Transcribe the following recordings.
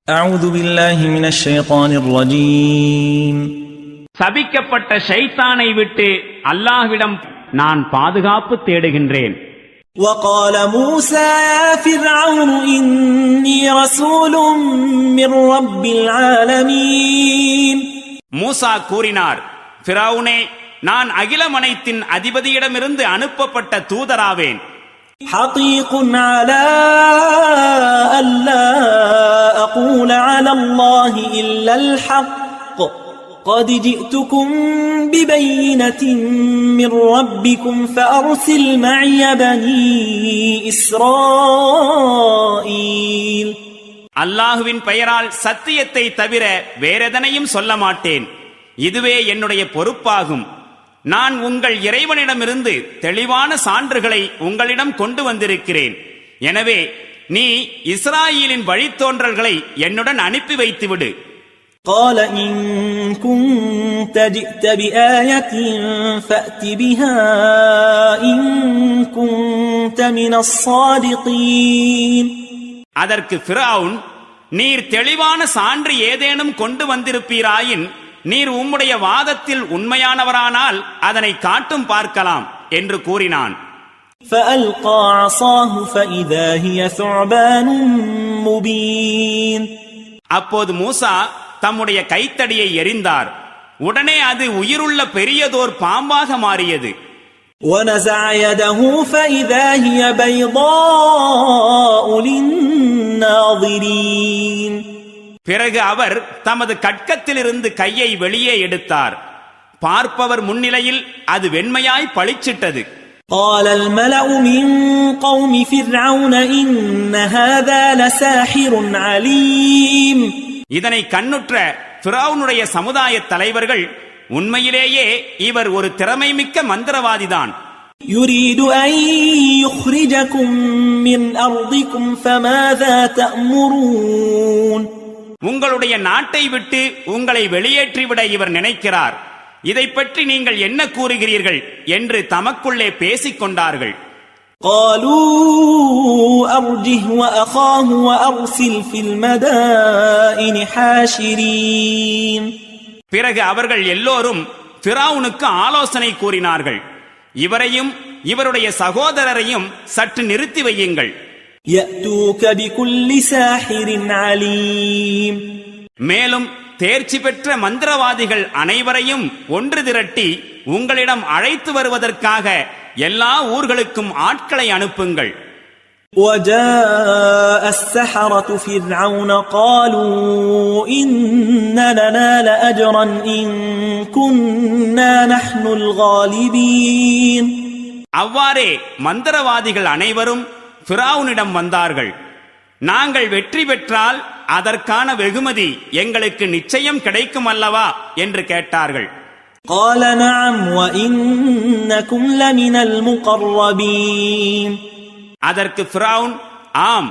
أعوذ بالله من الشيطان الرجيم. சபிக்கப்பட்ட ஷைத்தானை விட்டு அல்லாஹ்விடம் நான் பாதுகாப்பு தேடுகின்றேன். وقال موسى يا فرعون إني رسول من رب العالمين. மூசா கூறினார், ஃபிரௌனே, நான் அகிலமனைத்தின் அதிபதியிடமிருந்து அனுப்பப்பட்ட தூதராவேன். حقيق على ألا أقول على الله إلا الحق قد جئتكم ببينة من ربكم فأرسل معي بني إسرائيل. அல்லாஹுவின் பெயரால் சத்தியத்தை தவிர வேறெதனையும் சொல்ல மாட்டேன். இதுவே என்னுடைய பொறுப்பாகும். நான் உங்கள் இறைவனிடமிருந்து தெளிவான சான்றுகளை உங்களிடம் கொண்டு வந்திருக்கிறேன். எனவே நீ இஸ்ராயேலின் வழித்தோன்றல்களை என்னுடன் அனுப்பி வைத்துவிடு. قال إن كنت جئت بآية فأت بها إن كنت من الصادقين. அதற்கு ஃபிரௌன், நீர் தெளிவான சான்று ஏதேனும் கொண்டு வந்திருப்பீராயின் நீர் உம்முடைய வாதத்தில் உண்மையானவரானால் அதனை காட்டும் பார்க்கலாம் என்று கூறினான். فألقى عصاه فإذا هي ثعبان مبين. அப்போது மூசா தம்முடைய கைத்தடியை எறிந்தார். உடனே அது உயிருள்ள பெரியதோர் பாம்பாக மாறியது. ونزع يده فإذا هي بيضاء للناظرين. பிறகு அவர் தமது கட்கத்திலிருந்து கையை வெளியே எடுத்தார். பார்ப்பவர் முன்னிலையில் அது வெண்மையாய் பளிச்சிட்டது. قال الملأ من قوم فرعون إن هذا لساحر عليم. இதனை கண்ணுற்ற ஃபிரௌனுடைய சமுதாய தலைவர்கள், உண்மையிலேயே இவர் ஒரு திறமைமிக்க மந்திரவாதிதான். يريد أن يخرجكم من أرضكم فماذا تأمرون. உங்களுடைய நாட்டை விட்டு உங்களை வெளியேற்றிவிட இவர் நினைக்கிறார். இதை பற்றி நீங்கள் என்ன கூறுகிறீர்கள் என்று தமக்குள்ளே பேசிக் கொண்டார்கள். قالوا أرجه وأخاه وأرسل في المدائن حاشرين. பிறகு அவர்கள் எல்லோரும் ஃபிரௌனுக்கு ஆலோசனை கூறினார்கள். இவரையும் இவருடைய சகோதரரையும் சற்று நிறுத்தி வையுங்கள். يأتوك بكل ساحر عليم. மேலும் தேர்ச்சி பெற்ற மந்திரவாதிகள் அனைவரையும் ஒன்று திரட்டி உங்களிடம் அழைத்து வருவதற்காக எல்லா ஊர்களுக்கும் ஆட்களை அனுப்புங்கள். وجاء السحرة فرعون قالوا إن لنا لأجرا إن كنا نحن الغالبين. அவ்வாறே மந்திரவாதிகள் அனைவரும் ஃபிரௌனிடம் வந்தார்கள். நாங்கள் வெற்றி பெற்றால் அதற்கான வெகுமதி எங்களுக்கு நிச்சயம் கிடைக்கும் அல்லவா என்று கேட்டார்கள். قال نعم وإنكم لمن المقربين. அதற்கு ஃபிரௌன், ஆம்,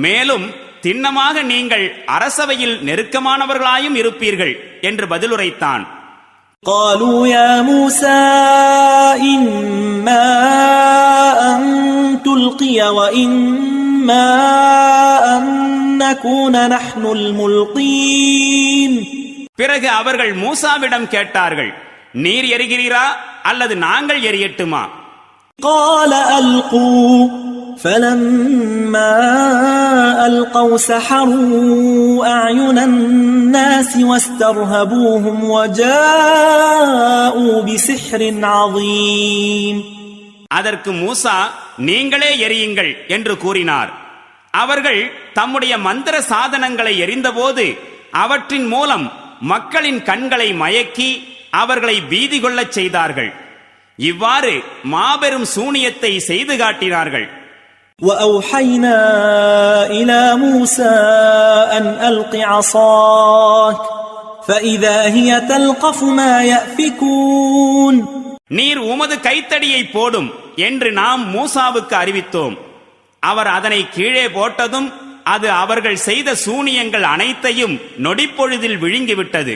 மேலும் திண்ணமாக நீங்கள் அரசவையில் நெருக்கமானவர்களாயும் இருப்பீர்கள் என்று பதிலுரைத்தான். قالوا يا موسى إما أن تلقي وإما أن نكون نحن الملقين. பிறகு அவர்கள் மூசாவிடம் கேட்டார்கள், நீர் எறிகிறீரா அல்லது நாங்கள் எறியட்டுமா? قال ألقوا فلما ألقوا سحروا أعين الناس واسترهبوهم وجاءوا بسحر عظيم. அதற்கு மூசா, நீங்களே எறியுங்கள் என்று கூறினார். அவர்கள் தம்முடைய மந்திர சாதனங்களை எறிந்தபோது அவற்றின் மூலம் மக்களின் கண்களை மயக்கி அவர்களை பீதி கொள்ளச் செய்தார்கள். இவ்வாறு மாபெரும் சூனியத்தை செய்து காட்டினார்கள். وأوحينا إلى موسى أن ألق عصاك فإذا هي تلقف ما يأفكون. நீர் உமது கைத்தடியை போடும் என்று நாம் மூசாவுக்கு அறிவித்தோம். அவர் அதனை கீழே போட்டதும் அது அவர்கள் செய்த சூனியங்கள் அனைத்தையும் நொடிப்பொழுதில் விழுங்கிவிட்டது.